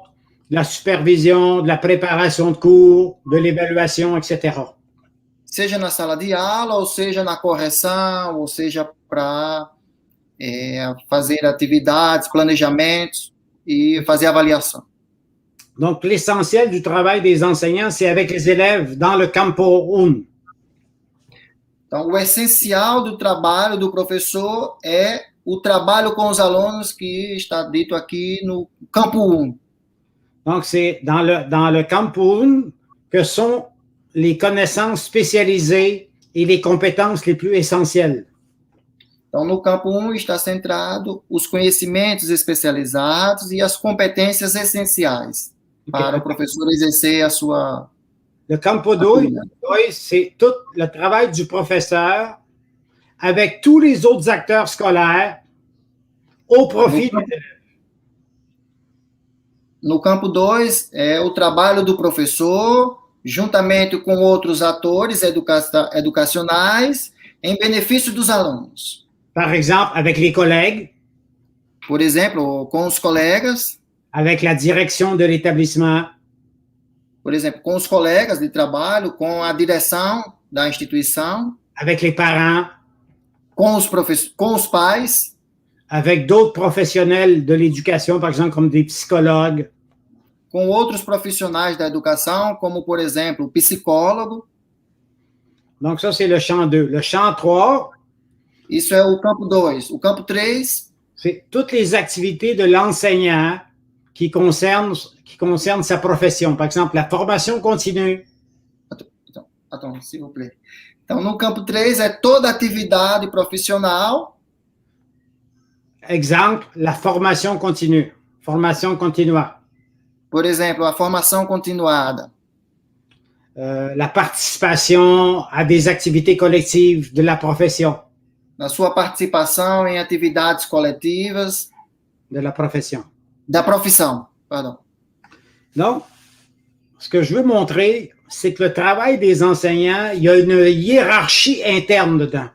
de la supervision, de la préparation de cours, de l'évaluation, etc. Seja na sala de aula, ou seja na correção, ou seja para fazer atividades, planejamentos e fazer avaliação. Donc, l'essentiel du travail des enseignants, c'est avec les élèves dans le campo 1. Então, o essencial do trabalho do professor é o trabalho com os alunos que está dito aqui no campo 1. Donc, c'est dans le campo 1 que sont les connaissances spécialisées et les compétences les plus essentielles. Então, no campo 1 está centrado os conhecimentos especializados e as competências essenciais para o professor exercer a sua... Le campo 2, c'est tout le travail du professeur avec tous les autres acteurs scolaires au profit des élèves. No campo 2, é o trabalho do professor, juntamente com outros atores educacionais, em benefício dos alunos. Par exemple, avec les collègues, Por exemplo, com os colegas, avec la direction de l'établissement, por exemplo, com os colegas de trabalho, com a direção da instituição, avec les parents, com os pais, avec d'autres professionnels de l'éducation, par exemple, comme des psychologues, com outros profissionais da educação, como, por exemplo, o psicólogo. Donc, ça, c'est le champ 2. Le champ 3, Isso é o campo 2. O campo 3, c'est toutes les activités de l'enseignant qui concernent sa profession. Par exemple, la formation continue, Attends, s'il vous plaît. Então, no campo 3 é toda atividade profissional. exemple, la formation continue, formation continua, Por exemplo, a formação continuada, la participation à des activités collectives de la profession, na sua participação em atividades coletivas de la profession. da profissão. Pardon. Donc, ce que je veux montrer, c'est que le travail des enseignants, il y a une hiérarchie interne dedans.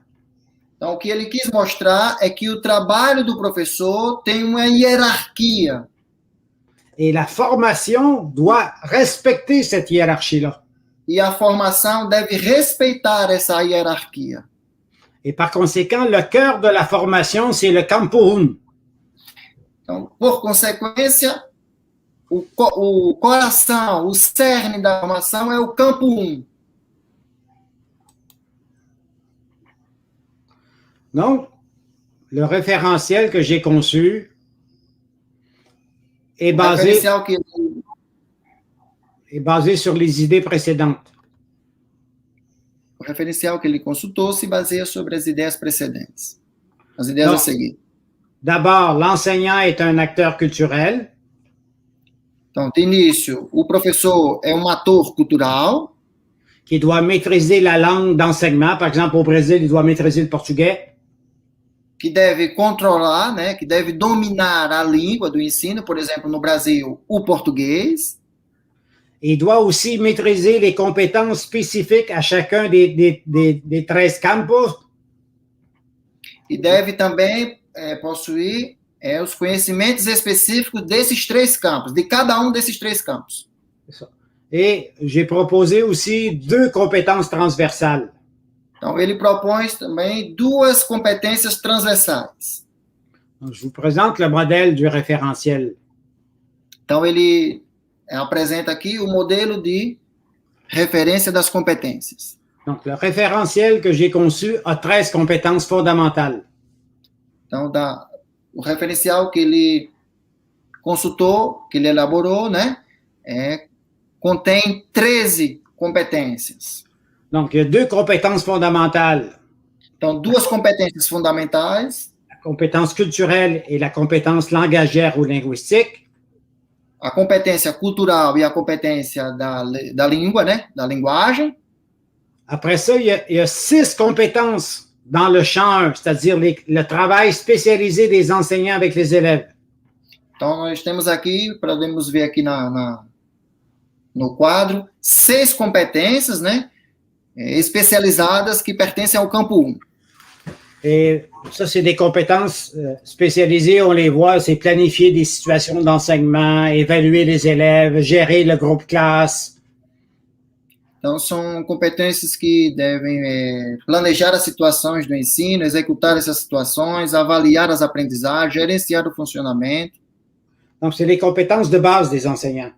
Então, o que ele quis mostrar é que o trabalho do professor tem uma hierarquia. Et la formation doit respecter cette hiérarchie-là. E a formação deve respeitar essa hierarquia. Et par conséquent, le cœur de la formation, c'est le campo 1. Então, por consequência, o coração, o cerne da formação é o campo 1. Donc, le référentiel que j'ai conçu est basé sur les idées précédentes. O referencial que ele consultou se baseia sobre as ideias precedentes. As ideias a seguir. D'abord, l'enseignant est un acteur culturel. Então, de início, o professor é um ator cultural qui doit maîtriser la langue d'enseignement. Par exemple, au Brésil, il doit maîtriser le portugais. que deve controlar, né, que deve dominar a língua do ensino, por exemplo, no Brasil, o português. Il doit aussi maîtriser les compétences spécifiques à chacun des 13 campos. E deve também possuir os conhecimentos específicos desses 3 campos, de cada um desses 3 campos. Et j'ai proposé aussi 2 compétences transversales. Então, ele propõe também 2 competências transversais. Donc, je vous présente le modèle du référentiel. Então, ele apresenta aqui o modelo de referência das competências. Donc, le référentiel que j'ai conçu a 13 compétences fondamentales. Então, o referencial que ele consultou, que ele elaborou, né, contém 13 competências. Donc, il y a 2 compétences fondamentales. Então, 2 competências fundamentais. La compétence culturelle et la compétence langagière ou linguistique. A competência cultural e a competência da língua, né, da linguagem. Après ça, il y a 6 compétences dans le champ 1, c'est-à-dire le travail spécialisé des enseignants avec les élèves. Então, nós temos aqui, podemos ver aqui no quadro, 6 competências, né, especializadas que pertencem ao campo 1. Et ça, c'est des compétences spécialisées, on les voit, c'est planifier des situations d'enseignement, évaluer les élèves, gérer le groupe classe. Então, são competências que devem planejar as situações do ensino, executar essas situações, avaliar as aprendizagens, gerenciar o funcionamento. Donc, c'est les compétences de base des enseignants.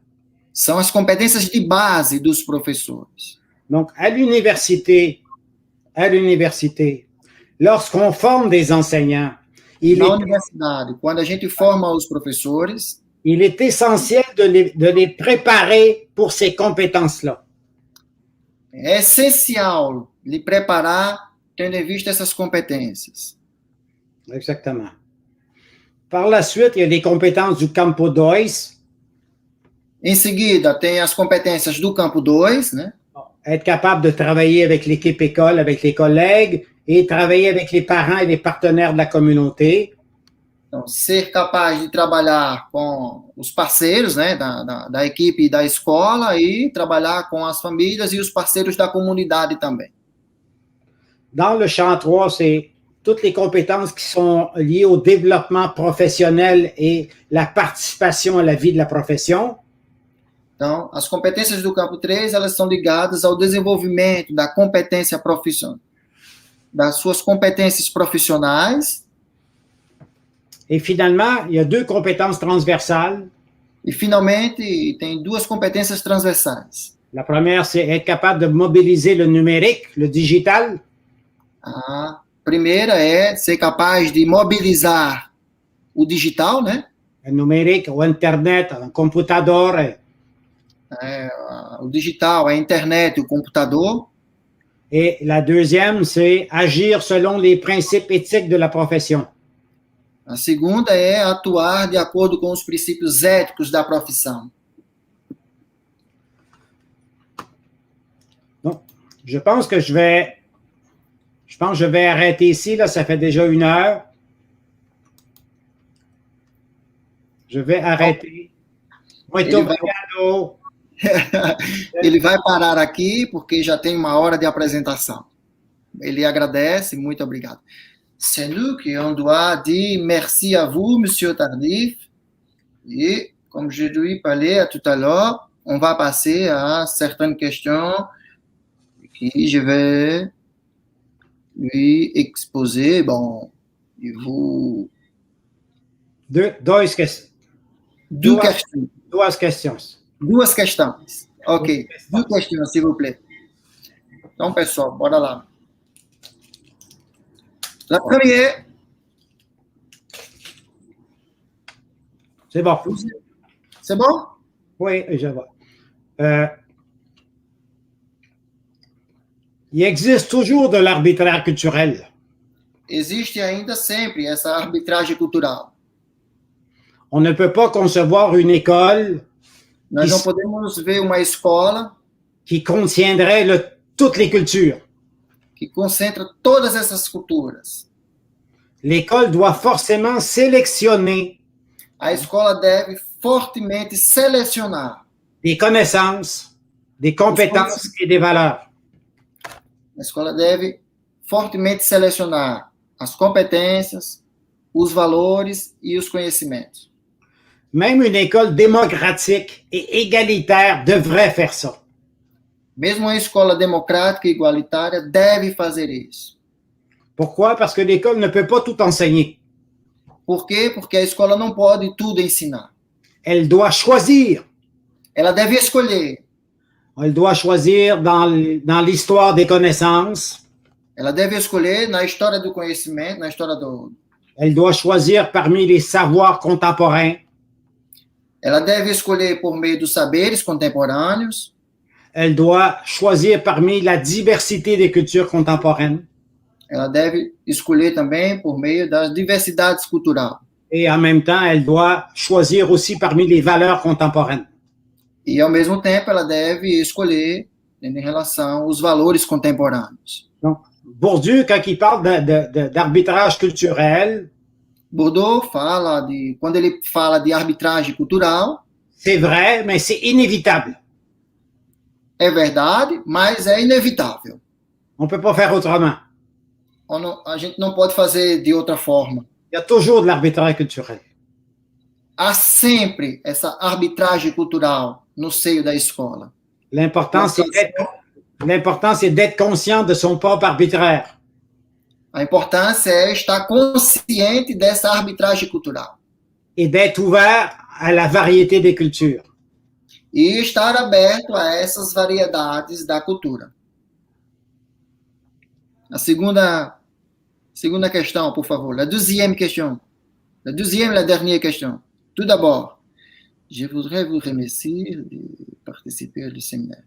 São as competências de base dos professores. Donc, à l'université, lorsqu'on forme des enseignants, Na universidade, quando a gente forma os professores, il est essentiel de les préparer pour ces compétences-là. é essencial lhe preparar tendo em vista essas competências. Exactement. Par la suite, il y a les compétences du Campo 2. Em seguida, tem as competências do campo 2, né? Être capable de travailler avec l'équipe école, avec les collègues, et travailler avec les parents et les partenaires de la communauté. Então, ser capaz de trabalhar com os parceiros, né, da equipe da escola e trabalhar com as famílias e os parceiros da comunidade também. Dans le champ 3, c'est toutes les compétences qui sont liées au développement professionnel et la participation à la vie de la profession. Então, as competências do campo 3, elas são ligadas ao desenvolvimento da competência profissional, das suas competências profissionais. Et finalement, il y a 2 compétences transversales. E, finalmente, tem 2 competências transversais. La première, c'est être capable de mobiliser le numérique, le digital. A primeira é ser capaz de mobilizar o digital, né? Le numérique, o Internet, un computador. O digital, a internet, o computador. Et la deuxième, c'est agir selon les principes éthiques de la profession. A segunda é atuar de acordo com os princípios éticos da profissão. Donc, je pense que je vais arrêter ici, là, ça fait déjà 1 heure. Je vais arrêter. Muito obrigado. Ele vai parar aqui porque já tem 1 hora de apresentação. Ele agradece, muito obrigado. C'est nous qui on doit dire merci à vous, Monsieur Tardif. Et comme je lui parlais tout à l'heure, on va passer à certaines questions que je vais lui exposer. Bon, et vous... Duas questions. Duas questões. Duas questões. 2 questões. Ok. 2 questões, s'il vous plaît. Então, pessoal, bora lá. La première. C'est bon. C'est bon? Oui, je vois. Il existe toujours de l'arbitraire culturel. Existe ainda sempre essa arbitragem cultural. On ne peut pas concevoir une école Nós não podemos ver uma escola qui contiendrait toutes les cultures. que concentra todas essas culturas. L'école doit forcément sélectionner A escola deve fortemente selecionar. des connaissances, des compétences et des valeurs. A escola deve fortemente selecionar as competências, os valores e os conhecimentos. Même une école démocratique et égalitaire devrait faire ça. Mesmo uma escola democrática e igualitária deve fazer isso. Pourquoi? Parce que l'école ne peut pas tout enseigner. Por quê? Porque a escola não pode tudo ensinar. Elle doit choisir. Ela deve escolher. Elle doit choisir dans l'histoire des connaissances. Ela deve escolher na história do conhecimento, na história do... Elle doit choisir parmi les savoirs contemporains. Ela deve escolher por meio dos saberes contemporâneos. Elle doit choisir parmi la diversité des cultures contemporaines. Ela deve escolher também por meio das diversidades culturais. Et en même temps, elle doit choisir aussi parmi les valeurs contemporaines. E, ao mesmo tempo, ela deve escolher em relação aos valores contemporâneos. Donc, Bourdieu, quand il parle d'arbitrage culturel, Bourdieu quando ele fala de arbitragem cultural, c'est vrai, mais c'est inévitable. é verdade, mas é inevitável. On ne peut pas faire autrement. A gente não pode fazer de outra forma. Il y a toujours de l'arbitrage culturel. Há sempre essa arbitragem cultural no seio da escola. L'important, c'est d'être conscient de son propre arbitraire. A importância é estar consciente dessa arbitragem cultural. Et d'être ouvert à la variété des cultures. E estar aberto a essas variedades da cultura. A segunda Segunda questão, por favor. La deuxième question. La deuxième, la dernière question. Tout d'abord, je voudrais vous remercier de participer au séminaire.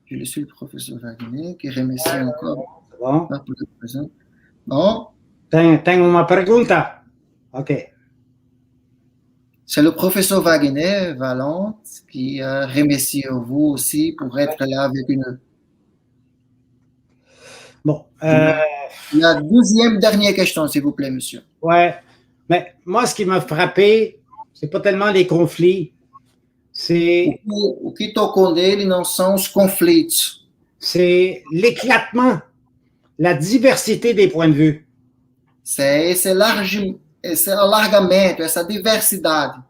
Je suis le professeur Wagner, que remercie encore. Bom, Por la présence. Bon, tenho uma pergunta. Ok. c'est le professeur Wagner Valente qui remercie vous aussi pour être là avec nous. Bon, La deuxième, dernière question, s'il vous plaît, monsieur. ouais. Mais moi, ce qui m'a frappé, c'est pas tellement les conflits, c'est O que tocou nele não são os conflitos, l'éclatement, la diversité des points de vue. é esse alargamento, essa diversidade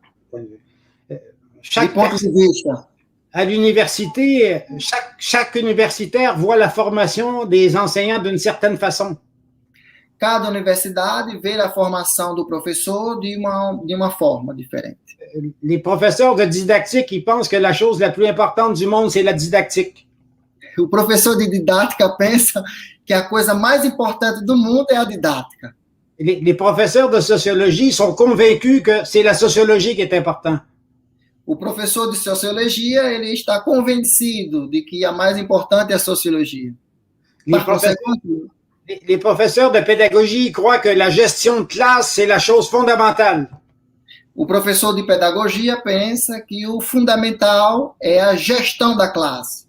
de Chaque pontos de vista. à l'université, chaque universitaire voit la formation des enseignants d'une certaine façon. Cada universidade vê a formação do professor de uma forma diferente. Les professeurs de didactique, ils pensent que la chose la plus importante du monde, c'est la didactique. O professor de didática pensa que a coisa mais importante do mundo é a didática. Les professeurs de sociologie sont convaincus que c'est la sociologie qui est importante. O professor de sociologia, ele está convencido de que a mais importante é a sociologia. Les, Par conséquent, les professeurs de pédagogie croient que la gestion de classe, c'est la chose fondamentale. o professor de pedagogia pensa que o fundamental é a gestão da classe.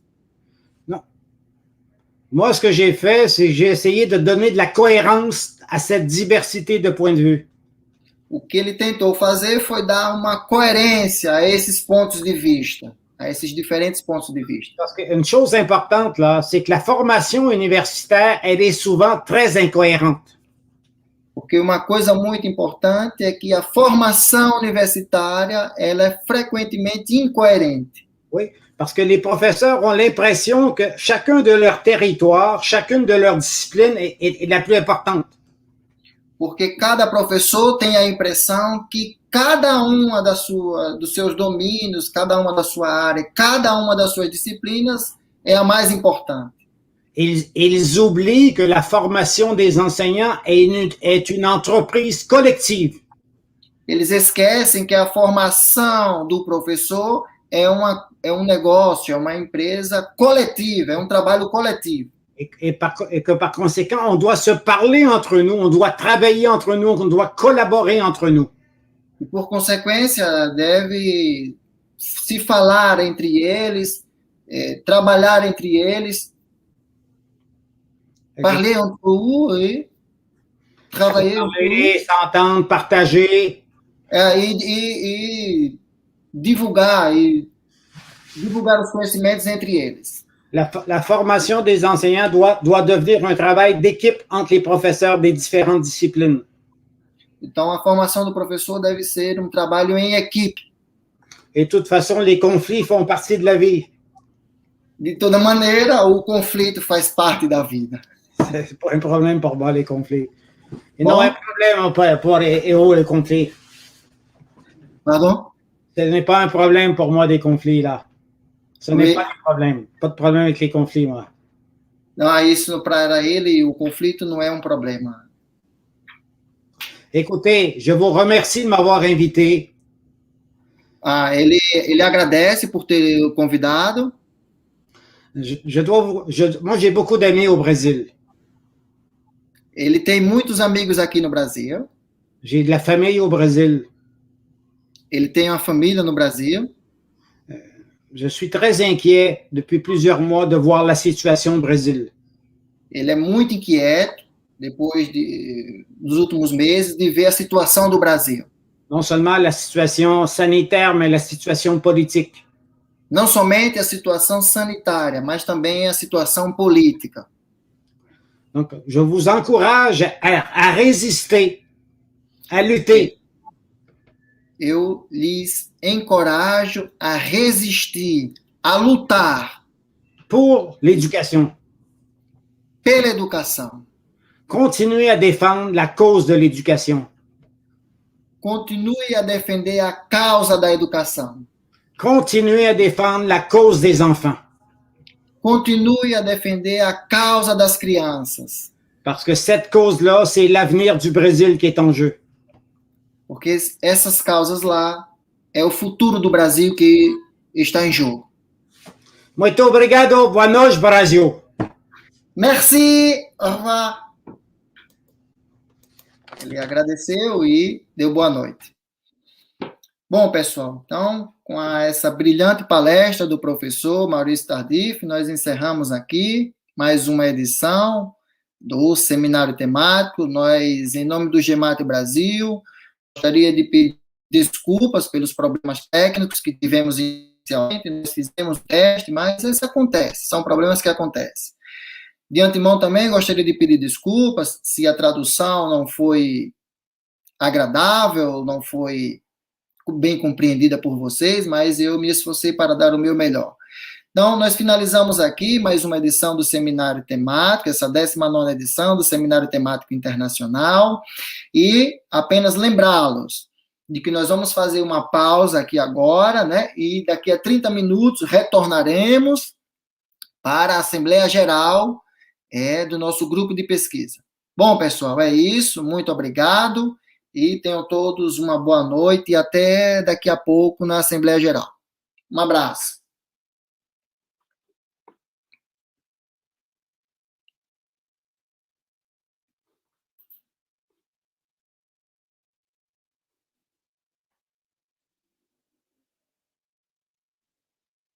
Moi, ce que j'ai fait, c'est que j'ai essayé de donner de la cohérence à cette diversité de points de vue. O que ele tentou fazer foi dar uma coerência a esses pontos de vista, a esses diferentes pontos de vista. Parce qu'une chose importante, là, c'est que la formation universitaire, elle est souvent très incohérente. Porque uma coisa muito importante é que a formação universitária, ela é frequentemente incoerente. Oui, parce que les professeurs ont l'impression que chacun de leur territoire, chacune de leurs disciplines est la plus importante. Porque cada professor tem a impressão que cada uma dos seus domínios, cada uma da sua área, cada uma das suas disciplinas é a mais importante. Ils oublient que la formation des enseignants est une entreprise collective. Eles esquecem que a formação do professor é um negócio, é uma empresa coletiva, é um trabalho coletivo. Et que par conséquent, on doit se parler entre nous, on doit travailler entre nous, on doit collaborer entre nous. E, por consequência, deve se falar entre eles, trabalhar entre eles, parler entre eux et travailler entre eux, S'entendre, partager. e divulgar os conhecimentos entre eles. La formation des enseignants doit devenir un travail d'équipe entre les professeurs des différentes disciplines. Então, a formação do professor deve ser um trabalho em equipe. Et de toute façon, les conflits font partie de la vie. De toda maneira, o conflito faz parte da vida. C'est pas un problème pour moi, les conflits. Et Bon. non un problème pour les conflits. Pardon? Ce n'est pas un problème pour moi, des conflits, là. Ce n'est Oui. pas un problème. Pas de problème avec les conflits, moi. Não, isso para ele, o conflito não é um problema. Écoutez, je vous remercie de m'avoir invité. Ele agradece por ter convidado. Moi, j'ai beaucoup d'amis au Brésil. Ele tem muitos amigos aqui no Brasil. J'ai de la famille au Brésil. Ele tem uma família no Brasil. Je suis très inquiet depuis plusieurs mois de voir la situation au Brésil. Ele é muito inquieto, dos últimos meses, de ver a situação do Brasil. Non seulement la situation sanitaire, mais la situation politique. Não somente a situação sanitária, mas também a situação política. Donc, je vous encourage à résister, à lutter. Eu lhes encorajo a resistir, a lutar pour l'éducation. pela educação. Continuez à défendre la cause de l'éducation. Continue a defender a causa da educação. Continuez à défendre la cause des enfants. Continue a defender a causa das crianças. Parce que cette cause-là, c'est l'avenir du Brésil qui est en jeu. Porque essas causas lá é o futuro do Brasil que está em jogo. Muito obrigado. Boa noite, Brasil. Merci, au revoir. Ele agradeceu e deu boa noite. Bom, pessoal, então, com essa brilhante palestra do professor Maurício Tardif, nós encerramos aqui mais uma edição do seminário temático. Nós, em nome do GEMAT Brasil, gostaria de pedir desculpas pelos problemas técnicos que tivemos inicialmente. Nós fizemos teste, mas isso acontece, são problemas que acontecem. De antemão também gostaria de pedir desculpas se a tradução não foi agradável, não foi bem compreendida por vocês, mas eu me esforcei para dar o meu melhor. Então, nós finalizamos aqui mais uma edição do Seminário Temático, essa 19ª edição do Seminário Temático Internacional, e apenas lembrá-los de que nós vamos fazer uma pausa aqui agora, né, e daqui a 30 minutos retornaremos para a Assembleia Geral do nosso grupo de pesquisa. Bom, pessoal, é isso, muito obrigado, e tenham todos uma boa noite, e até daqui a pouco na Assembleia Geral. Um abraço.